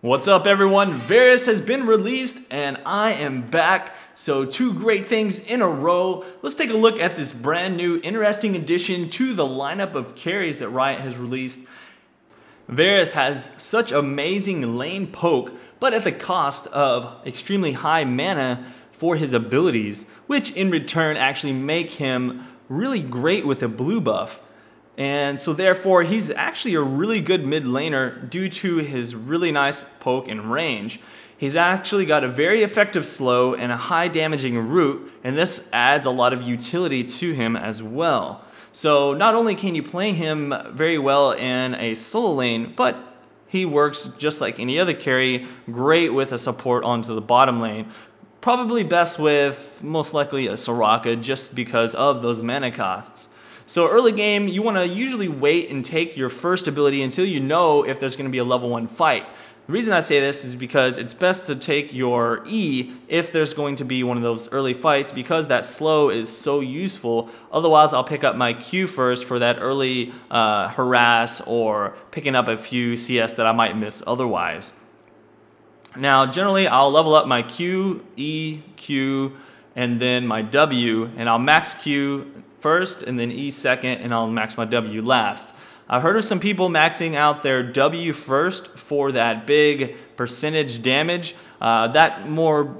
What's up everyone? Varus has been released and I am back. So 2 great things in a row. Let's take a look at this brand new interesting addition to the lineup of carries that Riot has released. Varus has such amazing lane poke, but at the cost of extremely high mana for his abilities, which in return actually make him really great with a blue buff. And so therefore he's actually a really good mid laner due to his really nice poke and range. He's actually got a very effective slow and a high damaging root, and this adds a lot of utility to him as well. So not only can you play him very well in a solo lane, but he works just like any other carry, great with a support onto the bottom lane. Probably best with most likely a Soraka just because of those mana costs. So early game, you want to usually wait and take your first ability until you know if there's going to be a level 1 fight. The reason I say this is because it's best to take your E if there's going to be one of those early fights, because that slow is so useful. Otherwise, I'll pick up my Q first for that early harass or picking up a few CS that I might miss otherwise. Now, generally, I'll level up my Q, E, Q, and then my W, and I'll max Q first and then E second, and I'll max my W last. I've heard of some people maxing out their W first for that big percentage damage. That more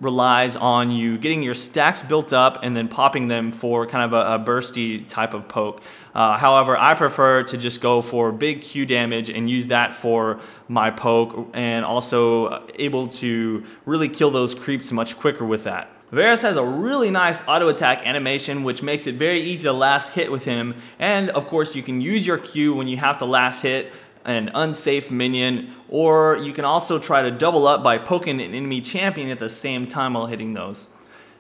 relies on you getting your stacks built up and then popping them for kind of a bursty type of poke. However, I prefer to just go for big Q damage and use that for my poke, and also able to really kill those creeps much quicker with that. Varus has a really nice auto attack animation, which makes it very easy to last hit with him, and of course you can use your Q when you have to last hit an unsafe minion, or you can also try to double up by poking an enemy champion at the same time while hitting those.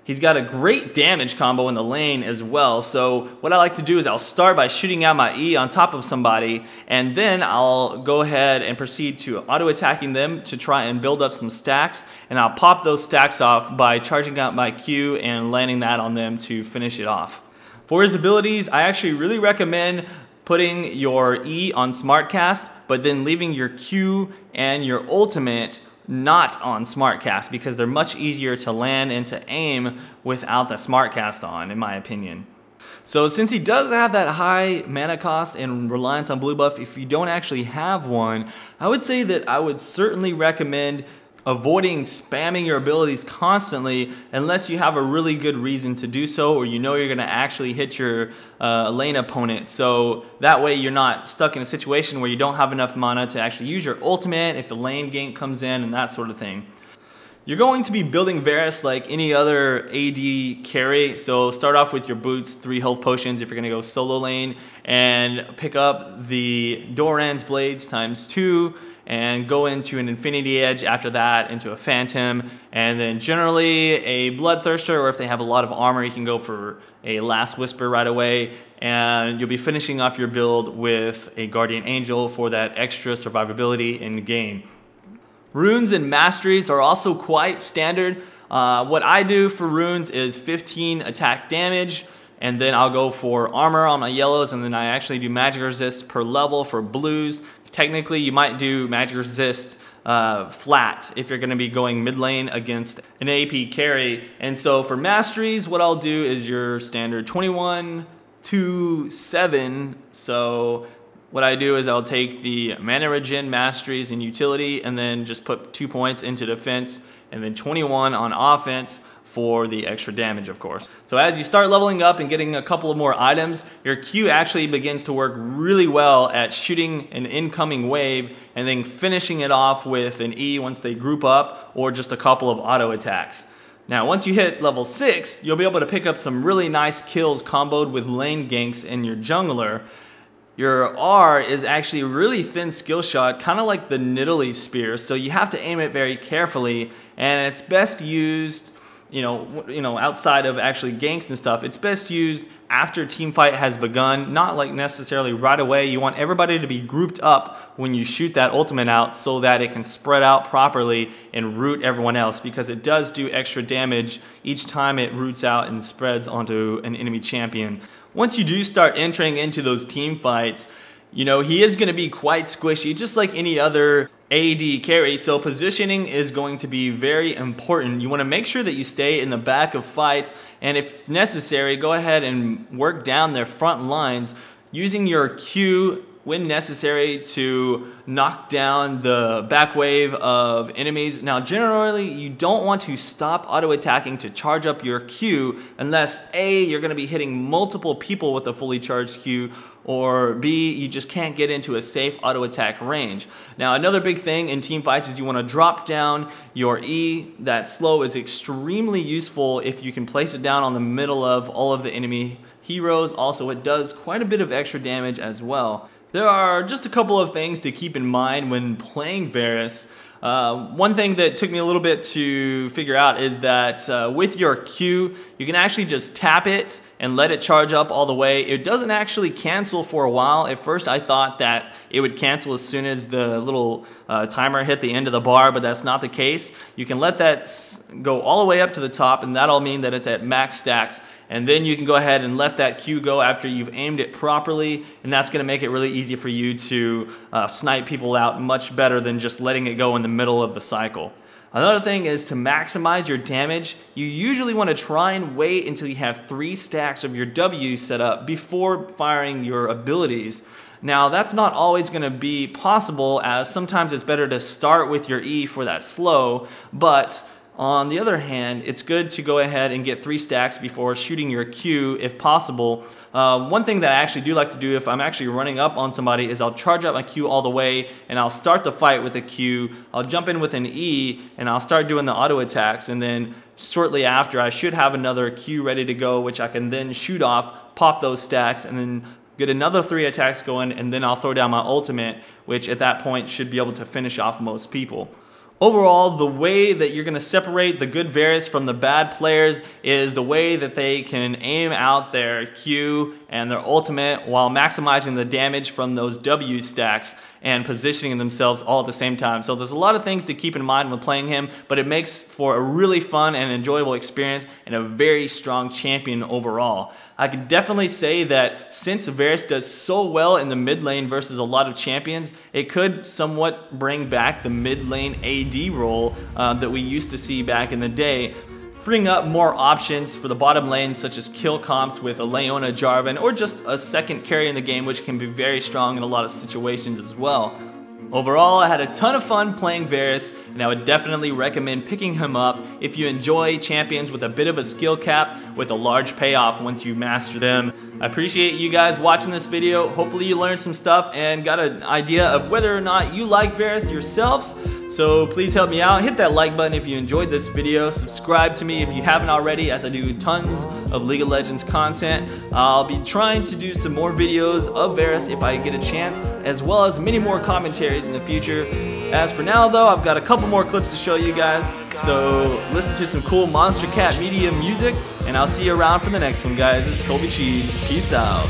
He's got a great damage combo in the lane as well, so what I like to do is I'll start by shooting out my E on top of somebody, and then I'll go ahead and proceed to auto attacking them to try and build up some stacks, and I'll pop those stacks off by charging out my Q and landing that on them to finish it off. For his abilities, I actually really recommend putting your E on Smart Cast, but then leaving your Q and your ultimate not on Smart Cast, because they're much easier to land and to aim without the Smart Cast on, in my opinion. So since he does have that high mana cost and reliance on blue buff, if you don't actually have one, I would say that I would certainly recommend avoiding spamming your abilities constantly unless you have a really good reason to do so, or you know you're going to actually hit your lane opponent. So that way you're not stuck in a situation where you don't have enough mana to actually use your ultimate if the lane gank comes in and that sort of thing. You're going to be building Varus like any other AD carry, so start off with your boots, 3 health potions if you're going to go solo lane, and pick up the Doran's blades ×2, and go into an Infinity Edge after that, into a Phantom, and then generally a Bloodthirster, or if they have a lot of armor, you can go for a Last Whisper right away, and you'll be finishing off your build with a Guardian Angel for that extra survivability in the game. Runes and Masteries are also quite standard. What I do for runes is 15 attack damage, and then I'll go for armor on my yellows, and then I actually do magic resist per level for blues. Technically, you might do magic resist flat if you're going to be going mid lane against an AP carry. And so for Masteries, what I'll do is your standard 21 to 7. So what I do is I'll take the mana regen, Masteries, and utility, and then just put 2 points into defense, and then 21 on offense for the extra damage, of course. So as you start leveling up and getting a couple of more items, your Q actually begins to work really well at shooting an incoming wave and then finishing it off with an E once they group up, or just a couple of auto attacks. Now, once you hit level 6, you'll be able to pick up some really nice kills comboed with lane ganks in your jungler. Your R is actually a really thin skill shot, kind of like the Nidalee Spear, so you have to aim it very carefully, and it's best used outside of actually ganks and stuff. It's best used after team fight has begun, not like necessarily right away. You want everybody to be grouped up when you shoot that ultimate out so that it can spread out properly and root everyone else, because it does do extra damage each time it roots out and spreads onto an enemy champion. Once you do start entering into those team fights, he is going to be quite squishy, just like any other AD carry, so positioning is going to be very important. You want to make sure that you stay in the back of fights, and if necessary, go ahead and work down their front lines using your Q when necessary to knock down the back wave of enemies. Now generally you don't want to stop auto attacking to charge up your Q unless A, you're going to be hitting multiple people with a fully charged Q, or B, you just can't get into a safe auto attack range. Now another big thing in team fights is you want to drop down your E. That slow is extremely useful if you can place it down on the middle of all of the enemy heroes. Also, it does quite a bit of extra damage as well. There are just a couple of things to keep in mind when playing Varus. One thing that took me a little bit to figure out is that with your Q, you can actually just tap it and let it charge up all the way. It doesn't actually cancel for a while. At first I thought that it would cancel as soon as the little timer hit the end of the bar, but that's not the case. You can let that go all the way up to the top, and that'll mean that it's at max stacks. And then you can go ahead and let that Q go after you've aimed it properly, and that's going to make it really easy for you to snipe people out much better than just letting it go in the middle of the cycle. Another thing is to maximize your damage. You usually want to try and wait until you have 3 stacks of your W set up before firing your abilities. Now that's not always going to be possible, as sometimes it's better to start with your E for that slow, but on the other hand, it's good to go ahead and get 3 stacks before shooting your Q if possible. One thing that I actually do like to do if I'm actually running up on somebody is I'll charge up my Q all the way and I'll start the fight with a Q. I'll jump in with an E and I'll start doing the auto attacks, and then shortly after I should have another Q ready to go, which I can then shoot off, pop those stacks, and then get another 3 attacks going, and then I'll throw down my ultimate, which at that point should be able to finish off most people. Overall, the way that you're going to separate the good Varus from the bad players is the way that they can aim out their Q and their ultimate while maximizing the damage from those W stacks and positioning themselves all at the same time. So there's a lot of things to keep in mind when playing him, but it makes for a really fun and enjoyable experience and a very strong champion overall. I could definitely say that since Varus does so well in the mid lane versus a lot of champions, it could somewhat bring back the mid lane AD role that we used to see back in the day, freeing up more options for the bottom lane, such as kill comps with a Leona Jarvan, or just a second carry in the game, which can be very strong in a lot of situations as well. Overall, I had a ton of fun playing Varus, and I would definitely recommend picking him up if you enjoy champions with a bit of a skill cap with a large payoff once you master them. I appreciate you guys watching this video. Hopefully you learned some stuff and got an idea of whether or not you like Varus yourselves. So please help me out. Hit that like button if you enjoyed this video. Subscribe to me if you haven't already, as I do tons of League of Legends content. I'll be trying to do some more videos of Varus if I get a chance, as well as many more commentaries in the future. As for now though, I've got a couple more clips to show you guys, so listen to some cool Monstercat media music, and I'll see you around for the next one, guys. This is Kobe Cheese. Peace out.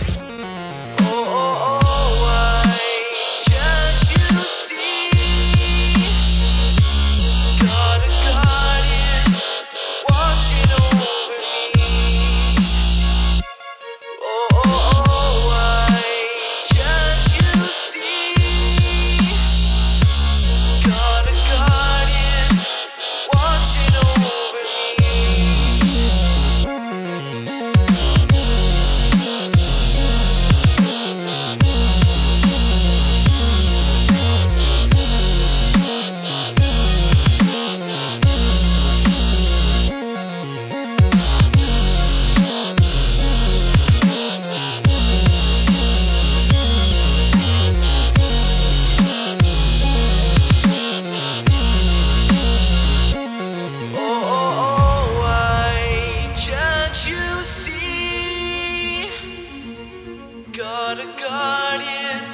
Got a guardian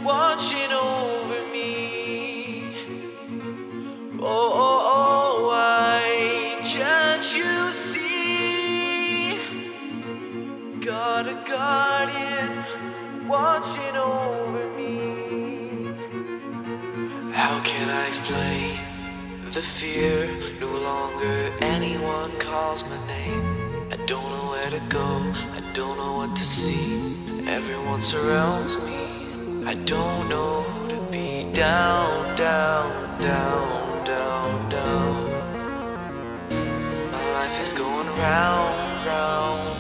watching over me. Oh, why can't you see? Got a guardian watching over me. How can I explain the fear? No longer anyone calls my name. I don't know where to go, I don't know what to see. Everyone surrounds me, I don't know who to be. down, down, down, down, down. My life is going round, round,